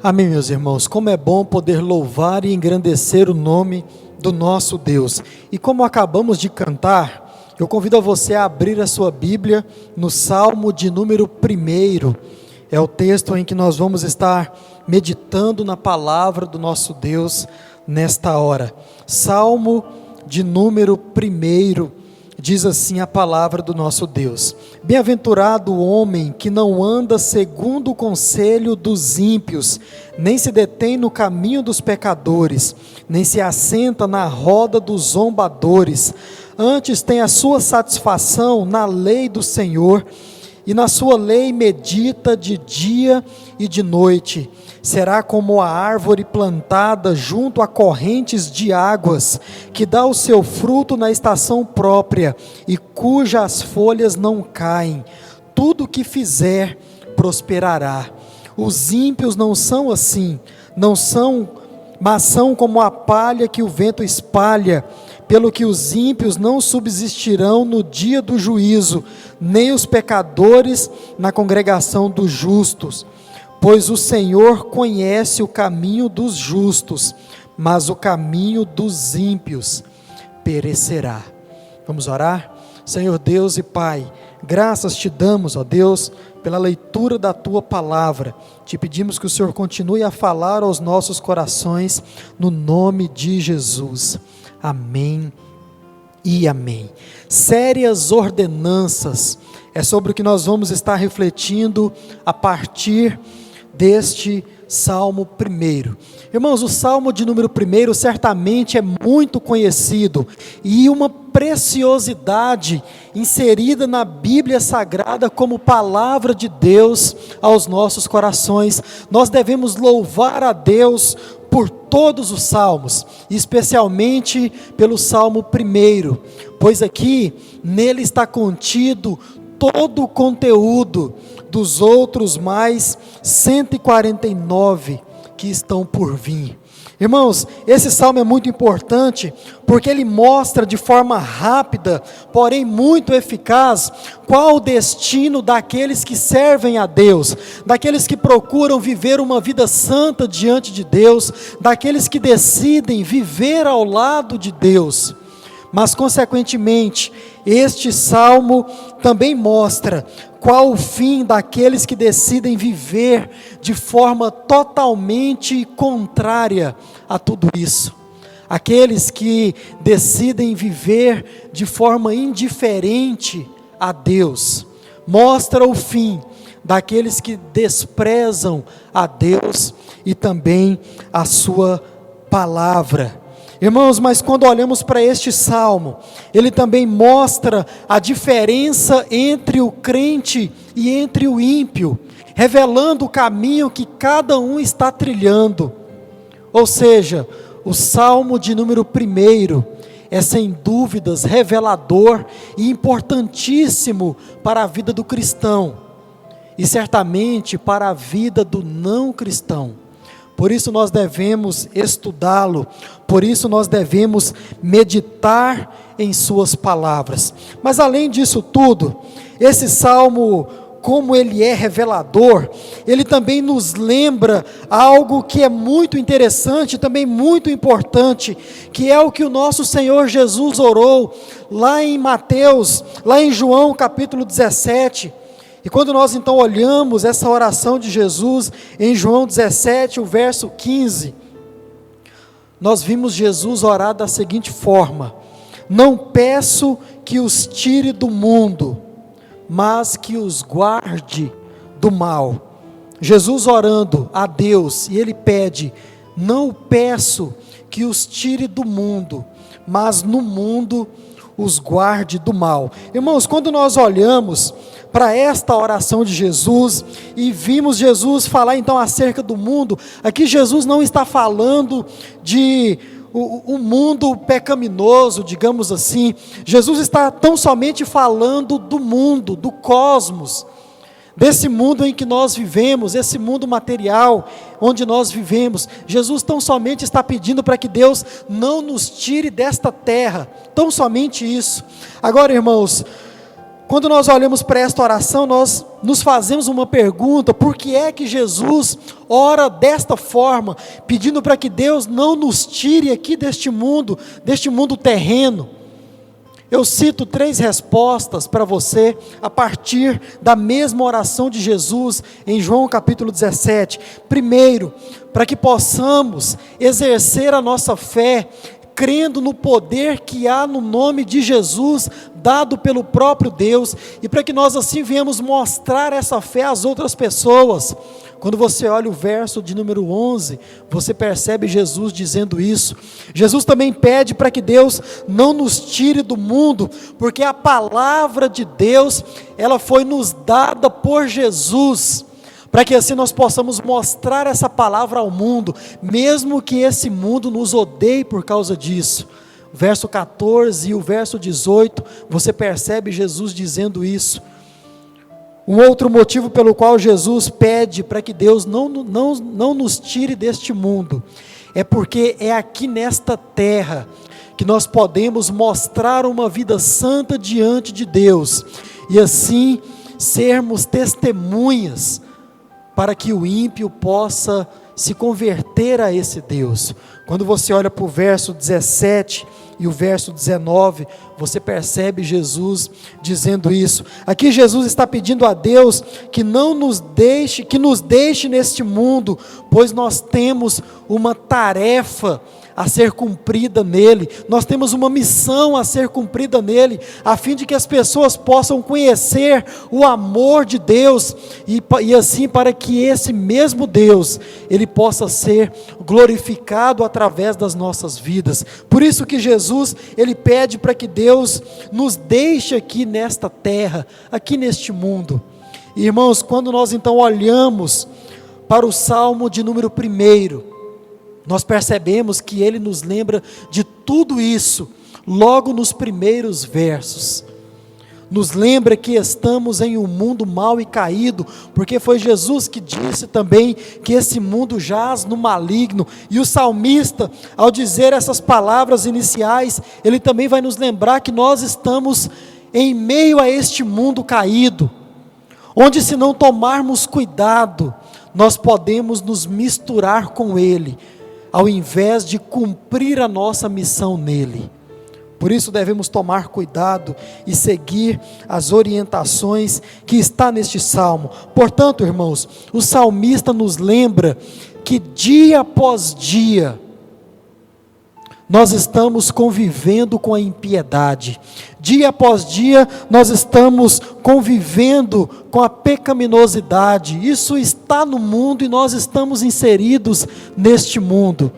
Amém, meus irmãos. Como é bom poder louvar e engrandecer o nome do nosso Deus. E como acabamos de cantar, eu convido a você a abrir a sua Bíblia no Salmo de número 1. É o texto em que nós vamos estar meditando na palavra do nosso Deus nesta hora. Salmo de número 1. Diz assim a palavra do nosso Deus: Bem-aventurado o homem que não anda segundo o conselho dos ímpios, nem se detém no caminho dos pecadores, nem se assenta na roda dos zombadores. Antes tem a sua satisfação na lei do Senhor, e na sua lei medita de dia e de noite. Será como a árvore plantada junto a correntes de águas, que dá o seu fruto na estação própria, e cujas folhas não caem. Tudo o que fizer prosperará. Os ímpios não são assim, mas são como a palha que o vento espalha. Pelo que os ímpios não subsistirão no dia do juízo, nem os pecadores na congregação dos justos. Pois o Senhor conhece o caminho dos justos, mas o caminho dos ímpios perecerá. Vamos orar? Senhor Deus e Pai, graças te damos, ó Deus, pela leitura da Tua palavra. Te pedimos que o Senhor continue a falar aos nossos corações, no nome de Jesus. Amém e amém. Sérias ordenanças, é sobre o que nós vamos estar refletindo a partir deste Salmo 1. Irmãos, o Salmo de número 1 certamente é muito conhecido e uma preciosidade inserida na Bíblia Sagrada como palavra de Deus aos nossos corações. Nós devemos louvar a Deus por todos os salmos, especialmente pelo Salmo 1, pois aqui nele está contido todo o conteúdo dos outros mais 149 que estão por vir. Irmãos, esse salmo é muito importante porque ele mostra de forma rápida, porém muito eficaz, qual o destino daqueles que servem a Deus, daqueles que procuram viver uma vida santa diante de Deus, daqueles que decidem viver ao lado de Deus. Mas, consequentemente, este salmo também mostra qual o fim daqueles que decidem viver de forma totalmente contrária a tudo isso. Aqueles que decidem viver de forma indiferente a Deus. Mostra o fim daqueles que desprezam a Deus e também a sua palavra. Irmãos, mas quando olhamos para este salmo, ele também mostra a diferença entre o crente e entre o ímpio, revelando o caminho que cada um está trilhando. Ou seja, o salmo de número 1 é sem dúvidas revelador e importantíssimo para a vida do cristão, e certamente para a vida do não cristão. Por isso nós devemos estudá-lo, por isso nós devemos meditar em suas palavras. Mas além disso tudo, esse salmo, como ele é revelador, ele também nos lembra algo que é muito interessante, também muito importante, que é o que o nosso Senhor Jesus orou, lá em Mateus, lá em João capítulo 17, e quando nós então olhamos essa oração de Jesus em João 17, o verso 15, nós vimos Jesus orar da seguinte forma: não peço que os tire do mundo, mas que os guarde do mal. Jesus orando a Deus, e ele pede: não peço que os tire do mundo, mas no mundo os guarde do mal. Irmãos, quando nós olhamos para esta oração de Jesus, e vimos Jesus falar então acerca do mundo, aqui Jesus não está falando de um mundo pecaminoso, digamos assim. Jesus está tão somente falando do mundo, do cosmos, desse mundo em que nós vivemos, esse mundo material onde nós vivemos. Jesus tão somente está pedindo para que Deus não nos tire desta terra, tão somente isso. Agora, irmãos, Quando nós olhamos para esta oração, nós nos fazemos uma pergunta: por que é que Jesus ora desta forma, pedindo para que Deus não nos tire aqui deste mundo terreno? Eu cito 3 respostas para você, a partir da mesma oração de Jesus, em João capítulo 17. Primeiro, para que possamos exercer a nossa fé, crendo no poder que há no nome de Jesus, dado pelo próprio Deus, e para que nós assim venhamos mostrar essa fé às outras pessoas. Quando você olha o verso de número 11, você percebe Jesus dizendo isso. Jesus também pede para que Deus não nos tire do mundo, porque a palavra de Deus, ela foi nos dada por Jesus, para que assim nós possamos mostrar essa palavra ao mundo, mesmo que esse mundo nos odeie por causa disso. O verso 14 e o verso 18, você percebe Jesus dizendo isso. Um outro motivo pelo qual Jesus pede para que Deus não nos tire deste mundo, é porque é aqui nesta terra que nós podemos mostrar uma vida santa diante de Deus, e assim sermos testemunhas para que o ímpio possa se converter a esse Deus. Quando você olha para o verso 17 e o verso 19, você percebe Jesus dizendo isso. Aqui Jesus está pedindo a Deus que nos deixe neste mundo, pois nós temos uma tarefa a ser cumprida nele, nós temos uma missão a ser cumprida nele, a fim de que as pessoas possam conhecer o amor de Deus, e assim para que esse mesmo Deus, ele possa ser glorificado através das nossas vidas. Por isso que Jesus, ele pede para que Deus nos deixe aqui nesta terra, aqui neste mundo. Irmãos, quando nós então olhamos para o Salmo de número 1, nós percebemos que ele nos lembra de tudo isso, logo nos primeiros versos. Nos lembra que estamos em um mundo mau e caído, porque foi Jesus que disse também que esse mundo jaz no maligno. E o salmista, ao dizer essas palavras iniciais, ele também vai nos lembrar que nós estamos em meio a este mundo caído, onde, se não tomarmos cuidado, nós podemos nos misturar com ele, ao invés de cumprir a nossa missão nele. Por isso devemos tomar cuidado e seguir as orientações que está neste salmo. Portanto, irmãos, o salmista nos lembra que dia após dia nós estamos convivendo com a impiedade. Dia após dia nós estamos convivendo com a pecaminosidade. Isso está no mundo e nós estamos inseridos neste mundo.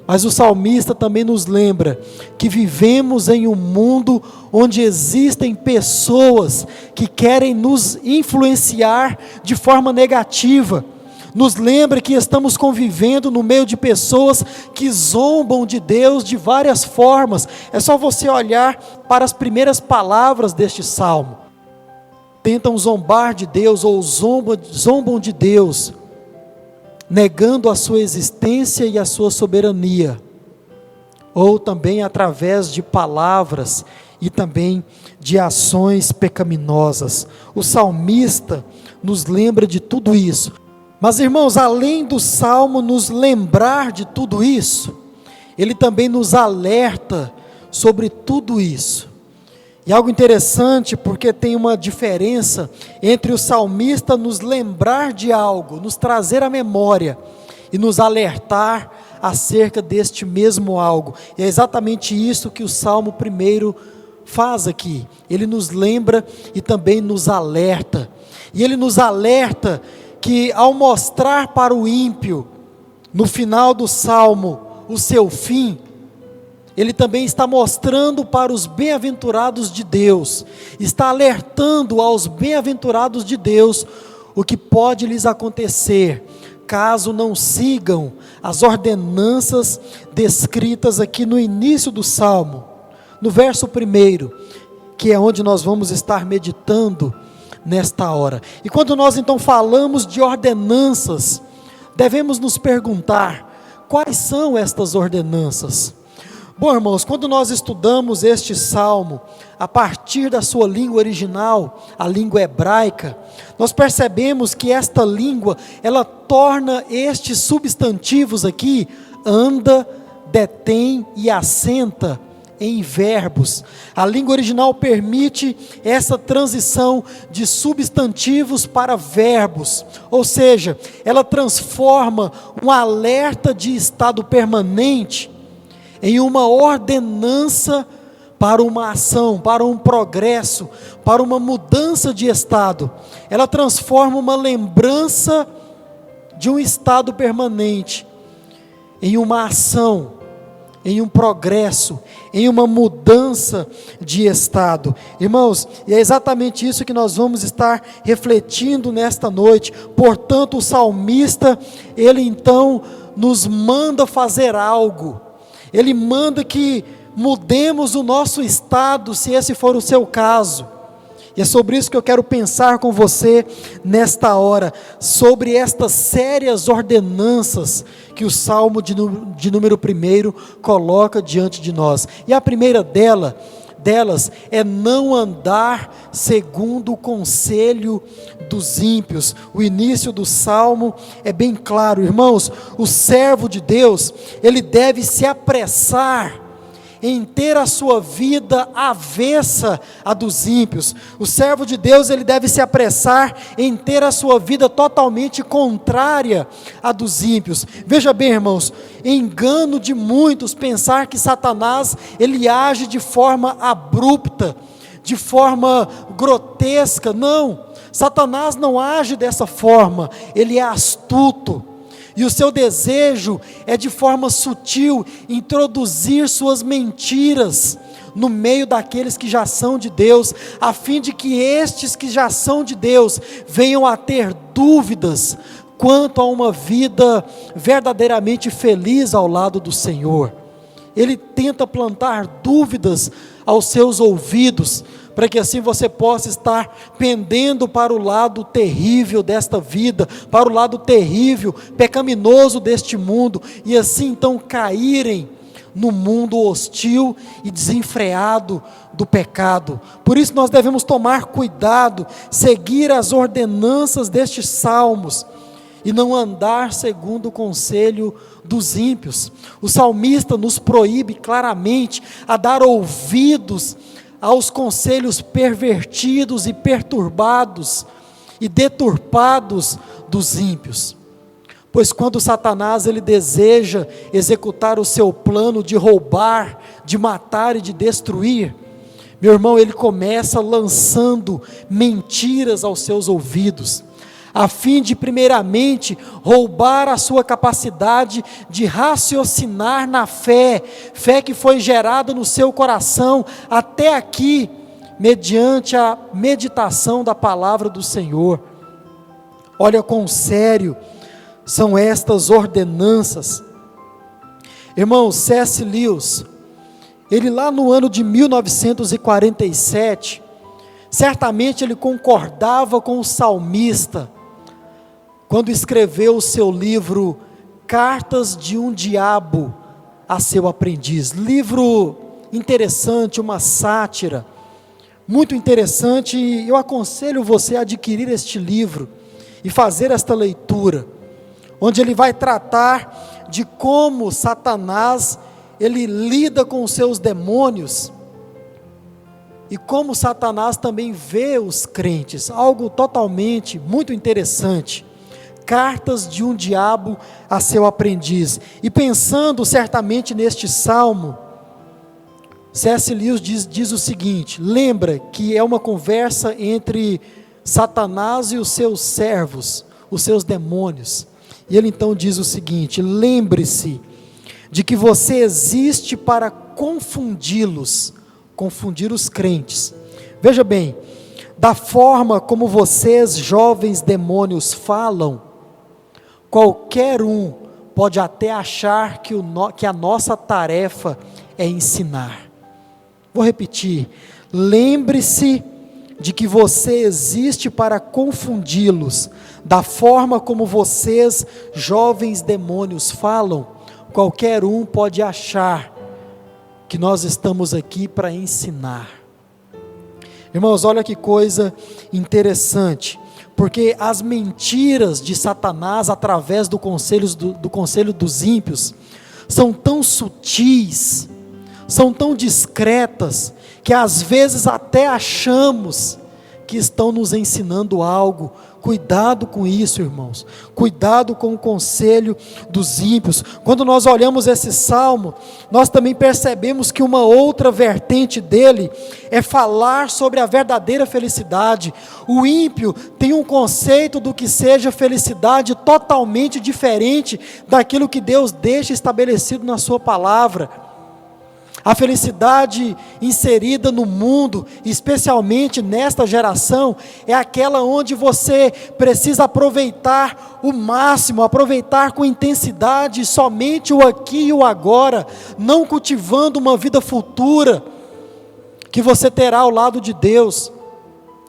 Mas o salmista também nos lembra que vivemos em um mundo onde existem pessoas que querem nos influenciar de forma negativa. Nos lembra que estamos convivendo no meio de pessoas que zombam de Deus de várias formas. É só você olhar para as primeiras palavras deste salmo. Tentam zombar de Deus ou zombam de Deus, negando a sua existência e a sua soberania, ou também através de palavras e também de ações pecaminosas. O salmista nos lembra de tudo isso. Mas, irmãos, além do salmo nos lembrar de tudo isso, ele também nos alerta sobre tudo isso. E algo interessante, porque tem uma diferença entre o salmista nos lembrar de algo, nos trazer à memória, e nos alertar acerca deste mesmo algo. E é exatamente isso que o Salmo 1 faz aqui. Ele nos lembra e também nos alerta. E ele nos alerta que, ao mostrar para o ímpio, no final do Salmo, o seu fim, ele também está mostrando para os bem-aventurados de Deus, está alertando aos bem-aventurados de Deus o que pode lhes acontecer, caso não sigam as ordenanças descritas aqui no início do Salmo, no verso 1, que é onde nós vamos estar meditando nesta hora. E quando nós então falamos de ordenanças, devemos nos perguntar: quais são estas ordenanças? Bom, irmãos, quando nós estudamos este salmo, a partir da sua língua original, a língua hebraica, nós percebemos que esta língua, ela torna estes substantivos aqui, anda, detém e assenta, em verbos. A língua original permite essa transição de substantivos para verbos, ou seja, ela transforma um alerta de estado permanente em uma ordenança para uma ação, para um progresso, para uma mudança de estado. Ela transforma uma lembrança de um estado permanente em uma ação, em um progresso, em uma mudança de estado. Irmãos, e é exatamente isso que nós vamos estar refletindo nesta noite. Portanto, o salmista, ele então nos manda fazer algo. Ele manda que mudemos o nosso estado, se esse for o seu caso. E é sobre isso que eu quero pensar com você nesta hora, sobre estas sérias ordenanças que o Salmo de número 1 coloca diante de nós. E a primeira delas é não andar segundo o conselho dos ímpios. O início do Salmo é bem claro, irmãos. O servo de Deus, ele deve se apressar em ter a sua vida avessa à dos ímpios. O servo de Deus, ele deve se apressar em ter a sua vida totalmente contrária à dos ímpios. Veja bem, irmãos, engano de muitos pensar que Satanás, ele age de forma abrupta, de forma grotesca. Não, Satanás não age dessa forma, ele é astuto. E o seu desejo é de forma sutil introduzir suas mentiras no meio daqueles que já são de Deus, a fim de que estes que já são de Deus venham a ter dúvidas quanto a uma vida verdadeiramente feliz ao lado do Senhor. Ele tenta plantar dúvidas aos seus ouvidos, para que assim você possa estar pendendo para o lado terrível desta vida, para o lado terrível, pecaminoso deste mundo, e assim então caírem no mundo hostil e desenfreado do pecado. Por isso nós devemos tomar cuidado, seguir as ordenanças destes salmos, e não andar segundo o conselho dos ímpios. O salmista nos proíbe claramente a dar ouvidos aos conselhos pervertidos e perturbados e deturpados dos ímpios. Pois quando Satanás ele deseja executar o seu plano de roubar, de matar e de destruir, meu irmão, ele começa lançando mentiras aos seus ouvidos, a fim de primeiramente roubar a sua capacidade de raciocinar na fé que foi gerada no seu coração até aqui, mediante a meditação da palavra do Senhor. Olha quão sério são estas ordenanças. Irmão, C.S. Lewis, ele lá no ano de 1947, certamente ele concordava com o salmista, quando escreveu o seu livro Cartas de um Diabo a seu Aprendiz. Livro interessante, uma sátira, muito interessante, e eu aconselho você a adquirir este livro e fazer esta leitura, onde ele vai tratar de como Satanás, ele lida com os seus demônios, e como Satanás também vê os crentes, algo totalmente, muito interessante. Cartas de um Diabo a seu Aprendiz. E pensando certamente neste salmo, C.S. Lewis diz o seguinte: lembra que é uma conversa entre Satanás e os seus servos, os seus demônios. E ele então diz o seguinte: lembre-se de que você existe para confundi-los, confundir os crentes. Veja bem, da forma como vocês, jovens demônios, falam, qualquer um pode até achar que a nossa tarefa é ensinar. Vou repetir: lembre-se de que você existe para confundi-los. Da forma como vocês, jovens demônios, falam, qualquer um pode achar que nós estamos aqui para ensinar. Irmãos, olha que coisa interessante, porque as mentiras de Satanás através do conselho dos ímpios são tão sutis, são tão discretas, que às vezes até achamos que estão nos ensinando algo. Cuidado com isso, irmãos, cuidado com o conselho dos ímpios. Quando nós olhamos esse salmo, nós também percebemos que uma outra vertente dele é falar sobre a verdadeira felicidade. O ímpio tem um conceito do que seja felicidade totalmente diferente daquilo que Deus deixa estabelecido na sua palavra. A felicidade inserida no mundo, especialmente nesta geração, é aquela onde você precisa aproveitar o máximo, aproveitar com intensidade somente o aqui e o agora, não cultivando uma vida futura que você terá ao lado de Deus.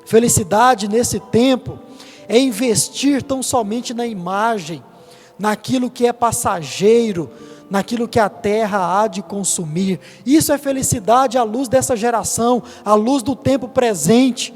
Felicidade nesse tempo é investir tão somente na imagem, naquilo que é passageiro, naquilo que a terra há de consumir. Isso é felicidade à luz dessa geração, à luz do tempo presente.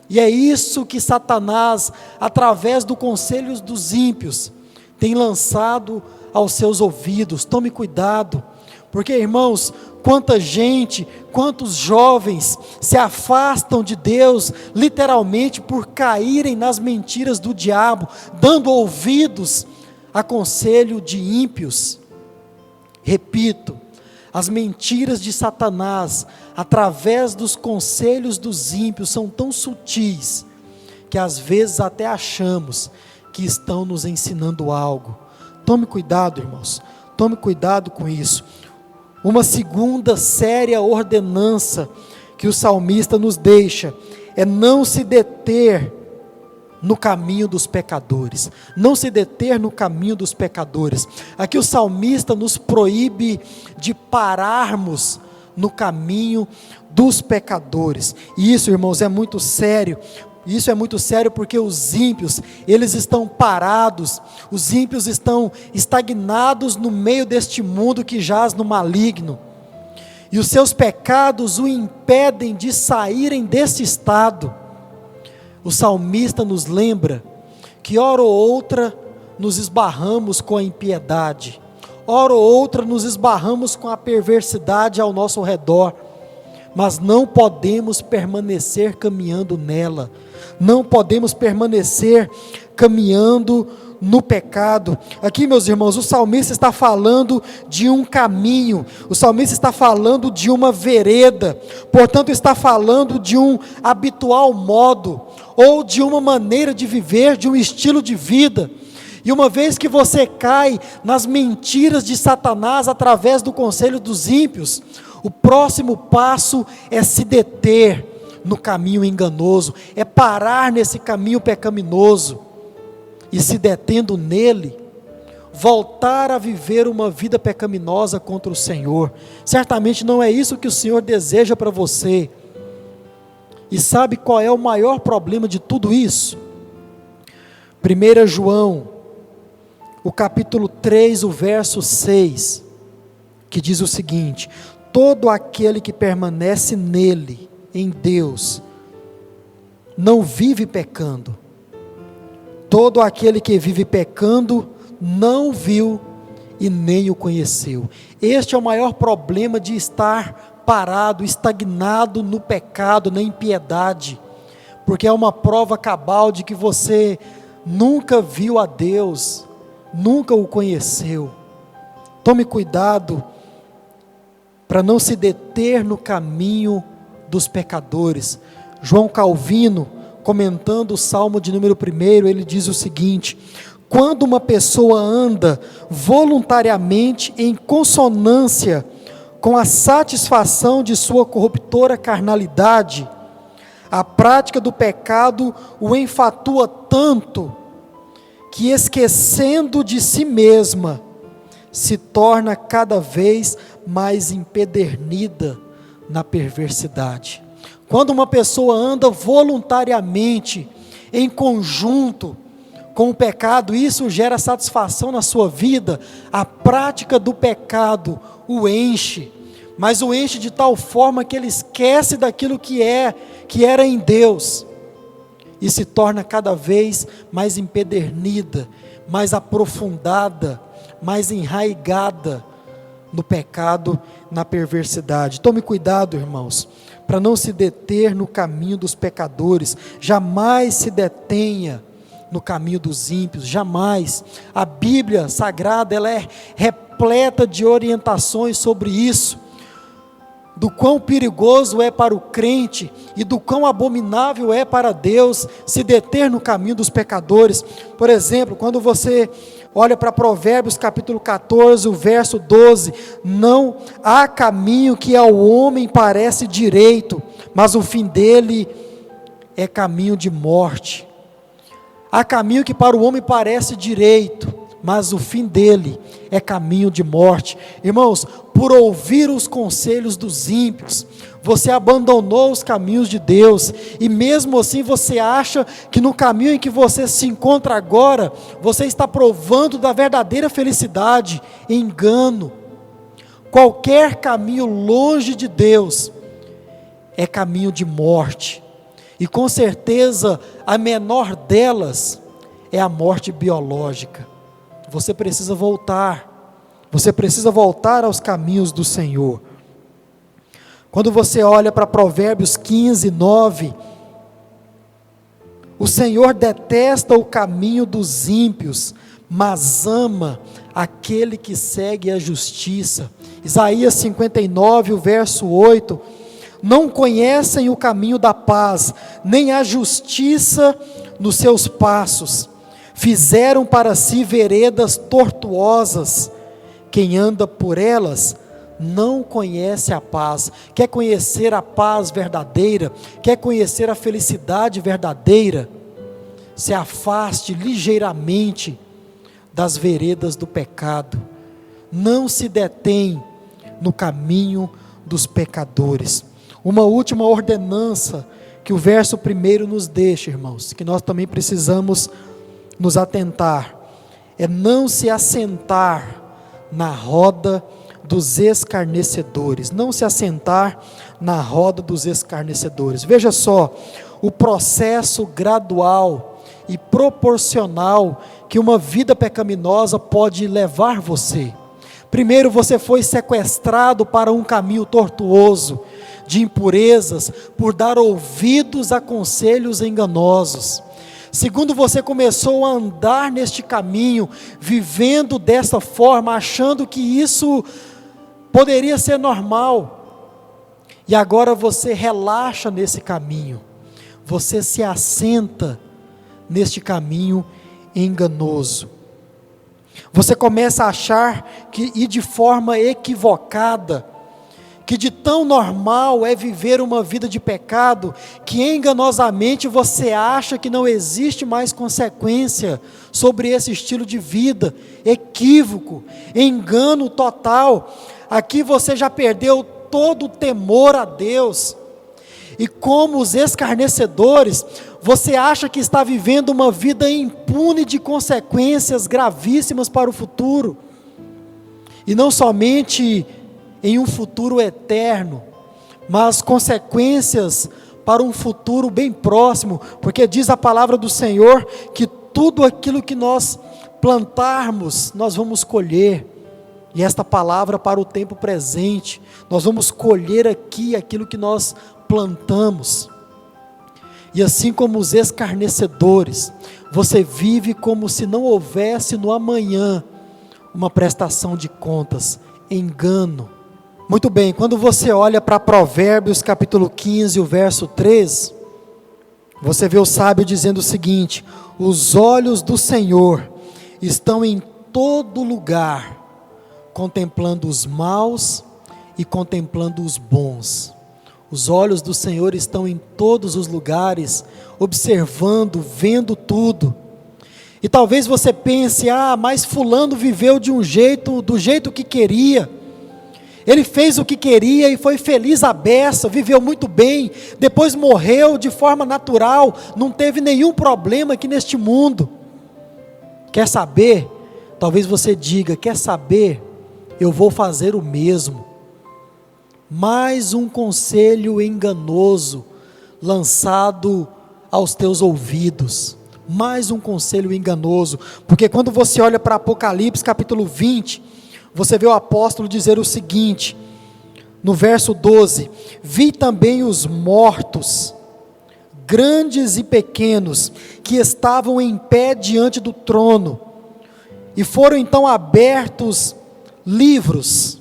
E é isso que Satanás, através do conselho dos ímpios, tem lançado aos seus ouvidos. Tome cuidado, porque, irmãos, quanta gente, quantos jovens se afastam de Deus, literalmente por caírem nas mentiras do diabo, dando ouvidos a conselho de ímpios. Repito, as mentiras de Satanás, através dos conselhos dos ímpios, são tão sutis, que às vezes até achamos que estão nos ensinando algo. Tome cuidado, irmãos, tome cuidado com isso. Uma segunda séria ordenança que o salmista nos deixa, é não se deter no caminho dos pecadores, não se deter no caminho dos pecadores. Aqui o salmista nos proíbe de pararmos no caminho dos pecadores, e isso, irmãos, é muito sério. Isso é muito sério porque os ímpios, eles estão parados, os ímpios estão estagnados no meio deste mundo que jaz no maligno, e os seus pecados o impedem de saírem desse estado. O salmista nos lembra que hora ou outra nos esbarramos com a impiedade, hora ou outra nos esbarramos com a perversidade ao nosso redor, mas não podemos permanecer caminhando nela, não podemos permanecer caminhando no pecado. Aqui, meus irmãos, o salmista está falando de um caminho, o salmista está falando de uma vereda, portanto está falando de um habitual modo, ou de uma maneira de viver, de um estilo de vida. E uma vez que você cai nas mentiras de Satanás através do conselho dos ímpios, o próximo passo é se deter no caminho enganoso, é parar nesse caminho pecaminoso, e se detendo nele, voltar a viver uma vida pecaminosa contra o Senhor. Certamente não é isso que o Senhor deseja para você. E sabe qual é o maior problema de tudo isso? 1 João, o capítulo 3, o verso 6, que diz o seguinte: todo aquele que permanece nele, em Deus, não vive pecando. Todo aquele que vive pecando, não viu e nem o conheceu. Este é o maior problema de estar parado, estagnado no pecado, na impiedade, porque é uma prova cabal de que você nunca viu a Deus, nunca o conheceu. Tome cuidado para não se deter no caminho dos pecadores. João Calvino, comentando o Salmo de número 1, ele diz o seguinte: quando uma pessoa anda voluntariamente em consonância com a satisfação de sua corruptora carnalidade, a prática do pecado o enfatua tanto, que esquecendo de si mesma, se torna cada vez mais empedernida na perversidade. Quando uma pessoa anda voluntariamente, em conjunto com o pecado, isso gera satisfação na sua vida, a prática do pecado o enche, mas o enche de tal forma que ele esquece daquilo que era em Deus, e se torna cada vez mais empedernida, mais aprofundada, mais enraigada no pecado, na perversidade. Tome cuidado, irmãos, para não se deter no caminho dos pecadores. Jamais se detenha no caminho dos ímpios, jamais. A Bíblia Sagrada, ela é repleta de orientações sobre isso, do quão perigoso é para o crente e do quão abominável é para Deus se deter no caminho dos pecadores. Por exemplo, quando você olha para Provérbios capítulo 14, o verso 12, não há caminho que ao homem parece direito, mas o fim dele é caminho de morte. Há caminho que para o homem parece direito, mas o fim dele é caminho de morte. Irmãos, por ouvir os conselhos dos ímpios, você abandonou os caminhos de Deus, e mesmo assim você acha que no caminho em que você se encontra agora, você está provando da verdadeira felicidade. Engano. Qualquer caminho longe de Deus é caminho de morte, e com certeza a menor delas é a morte biológica. Você precisa voltar aos caminhos do Senhor. Quando você olha para Provérbios 15, 9, o Senhor detesta o caminho dos ímpios, mas ama aquele que segue a justiça. Isaías 59, o verso 8, não conhecem o caminho da paz, nem a justiça nos seus passos, fizeram para si veredas tortuosas, quem anda por elas não conhece a paz. Quer conhecer a paz verdadeira? Quer conhecer a felicidade verdadeira? Se afaste ligeiramente das veredas do pecado. Não se detém no caminho dos pecadores. Uma última ordenança que o verso 1 nos deixa, irmãos, que nós também precisamos nos atentar, é não se assentar na roda dos escarnecedores. Não se assentar na roda dos escarnecedores. Veja só, o processo gradual e proporcional que uma vida pecaminosa pode levar você. Primeiro, você foi sequestrado para um caminho tortuoso, de impurezas, por dar ouvidos a conselhos enganosos. Segundo, você começou a andar neste caminho, vivendo dessa forma, achando que isso poderia ser normal. E agora você relaxa nesse caminho, você se assenta neste caminho enganoso. Você começa a achar que, e de forma equivocada, que de tão normal é viver uma vida de pecado, que enganosamente você acha que não existe mais consequência sobre esse estilo de vida. Equívoco, engano total. Aqui você já perdeu todo o temor a Deus, e como os escarnecedores, você acha que está vivendo uma vida impune de consequências gravíssimas para o futuro, e não somente em um futuro eterno, mas consequências para um futuro bem próximo, porque diz a palavra do Senhor, que tudo aquilo que nós plantarmos, nós vamos colher, e esta palavra para o tempo presente, nós vamos colher aqui aquilo que nós plantamos. E assim como os escarnecedores, você vive como se não houvesse no amanhã uma prestação de contas, engano. Muito bem, quando você olha para Provérbios capítulo 15, o verso 3, você vê o sábio dizendo o seguinte: os olhos do Senhor estão em todo lugar, contemplando os maus e contemplando os bons. Os olhos do Senhor estão em todos os lugares, observando, vendo tudo. E talvez você pense: mas fulano viveu de um jeito, do jeito que queria. Ele fez o que queria e foi feliz à beça, viveu muito bem, depois morreu de forma natural, não teve nenhum problema aqui neste mundo. Quer saber? Talvez você diga: quer saber? Eu vou fazer o mesmo. mais um conselho enganoso lançado aos teus ouvidos. Mais um conselho enganoso, porque quando você olha para Apocalipse capítulo 20, você vê o apóstolo dizer o seguinte, no verso 12: vi também os mortos, grandes e pequenos, que estavam em pé diante do trono, e foram então abertos livros.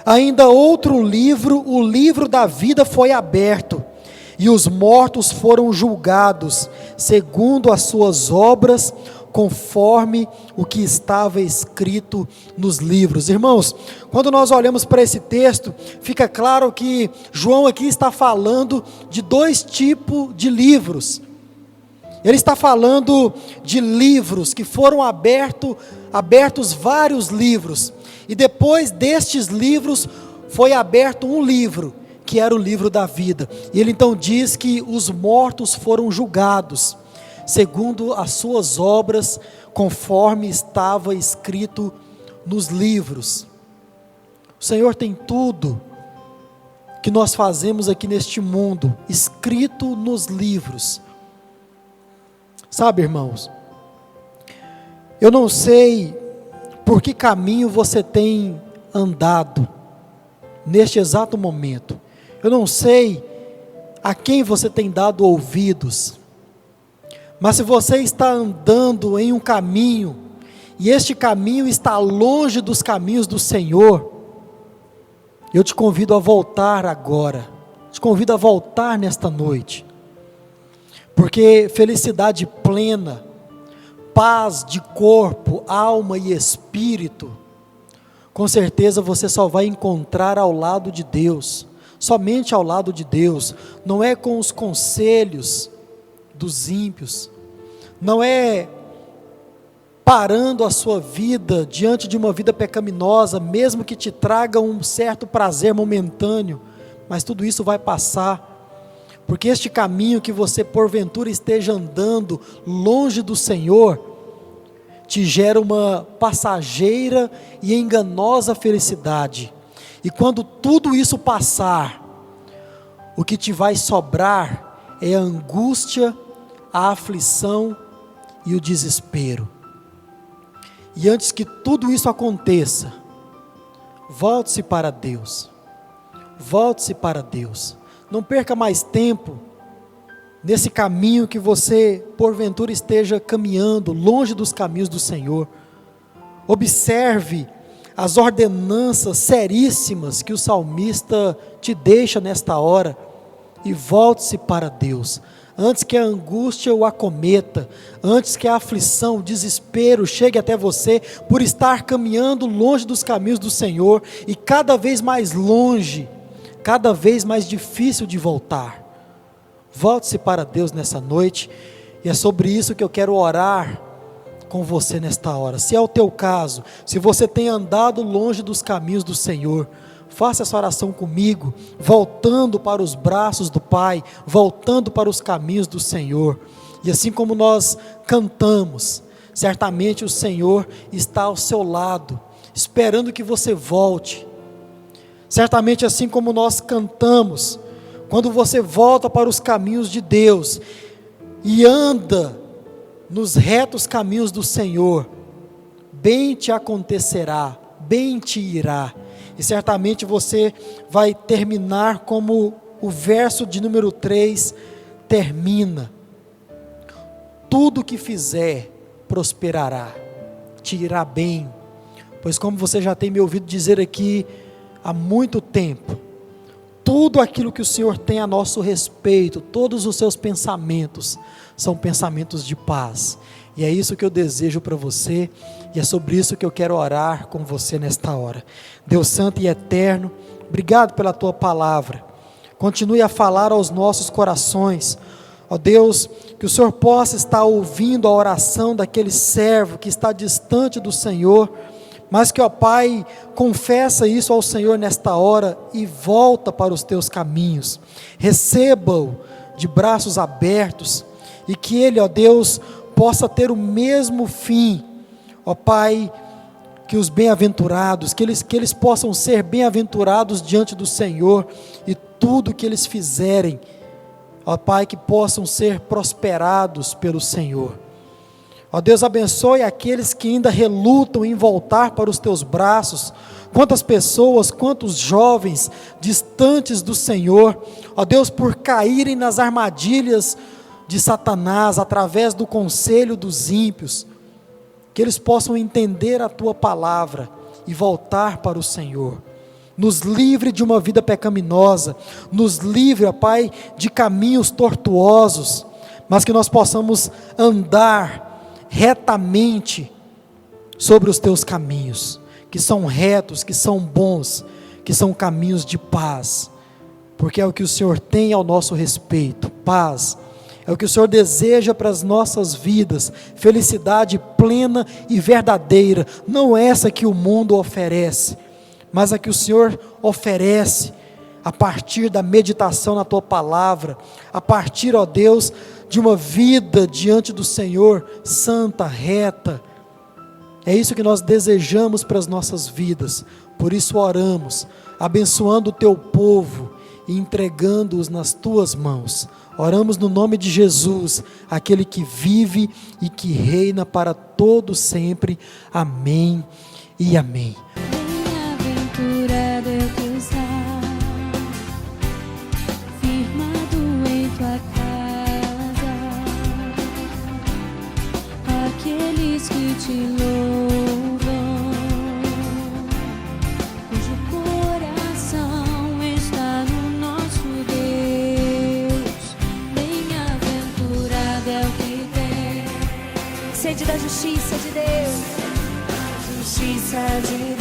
Ainda outro livro, o livro da vida, foi aberto, e os mortos foram julgados, segundo as suas obras, conforme o que estava escrito nos livros. Irmãos, quando nós olhamos para esse texto, fica claro que João aqui está falando de dois tipos de livros. Ele está falando de livros que foram abertos vários livros, e depois destes livros foi aberto um livro, que era o livro da vida. E ele então diz que os mortos foram julgados, segundo as suas obras, conforme estava escrito nos livros. O Senhor tem tudo que nós fazemos aqui neste mundo escrito nos livros. Sabe, irmãos, eu não sei por que caminho você tem andado neste exato momento. Eu não sei a quem você tem dado ouvidos, mas se você está andando em um caminho, e este caminho está longe dos caminhos do Senhor, eu te convido a voltar agora, te convido a voltar nesta noite, porque felicidade plena, paz de corpo, alma e espírito, com certeza você só vai encontrar ao lado de Deus, somente ao lado de Deus. Não é com os conselhos dos ímpios, não é parando a sua vida diante de uma vida pecaminosa, mesmo que te traga um certo prazer momentâneo, mas tudo isso vai passar, porque este caminho que você porventura esteja andando longe do Senhor, te gera uma passageira e enganosa felicidade, e quando tudo isso passar, o que te vai sobrar é a angústia, a aflição e o desespero. E antes que tudo isso aconteça, volte-se para Deus, volte-se para Deus, não perca mais tempo nesse caminho que você porventura esteja caminhando, longe dos caminhos do Senhor. Observe as ordenanças seríssimas que o salmista te deixa nesta hora, e volte-se para Deus, antes que a angústia o acometa, antes que a aflição, o desespero chegue até você, por estar caminhando longe dos caminhos do Senhor, e cada vez mais longe, cada vez mais difícil de voltar. Volte-se para Deus nessa noite, e é sobre isso que eu quero orar com você nesta hora. Se é o teu caso, se você tem andado longe dos caminhos do Senhor, faça essa oração comigo, voltando para os braços do Pai, voltando para os caminhos do Senhor. E assim como nós cantamos, certamente o Senhor está ao seu lado, esperando que você volte. Certamente assim como nós cantamos, quando você volta para os caminhos de Deus e anda nos retos caminhos do Senhor, bem te acontecerá, bem te irá, e certamente você vai terminar como o verso de número 3 termina: tudo que fizer prosperará, te irá bem, pois como você já tem me ouvido dizer aqui há muito tempo, tudo aquilo que o Senhor tem a nosso respeito, todos os seus pensamentos, são pensamentos de paz, e é isso que eu desejo para você, e é sobre isso que eu quero orar com você nesta hora. Deus santo e eterno, obrigado pela tua palavra, continue a falar aos nossos corações, ó Deus, que o Senhor possa estar ouvindo a oração daquele servo que está distante do Senhor, mas que, ó Pai, confessa isso ao Senhor nesta hora e volta para os teus caminhos, receba-o de braços abertos, e que ele, ó Deus, possa ter o mesmo fim, ó Pai, que os bem-aventurados, que eles possam ser bem-aventurados diante do Senhor, e tudo que eles fizerem, ó Pai, que possam ser prosperados pelo Senhor. Ó Deus, abençoe aqueles que ainda relutam em voltar para os teus braços. Quantas pessoas, quantos jovens distantes do Senhor, ó Deus, por caírem nas armadilhas de Satanás, através do conselho dos ímpios, que eles possam entender a tua palavra e voltar para o Senhor. Nos livre de uma vida pecaminosa, nos livre, ó Pai, de caminhos tortuosos, mas que nós possamos andar retamente sobre os teus caminhos, que são retos, que são bons, que são caminhos de paz, porque é o que o Senhor tem ao nosso respeito, paz, é o que o Senhor deseja para as nossas vidas, felicidade plena e verdadeira, não essa que o mundo oferece, mas a que o Senhor oferece, a partir da meditação na tua palavra, a partir, ó Deus, de uma vida diante do Senhor, santa, reta. É isso que nós desejamos para as nossas vidas, por isso oramos, abençoando o teu povo e entregando-os nas tuas mãos. Oramos no nome de Jesus, aquele que vive e que reina para todo sempre. Amém e amém. Bem-aventurado é o que está firmado em tua casa, aqueles que te louvam, cujo coração está no nosso Deus. Bem-aventurado é o que tem sede da justiça de Deus, justiça de Deus.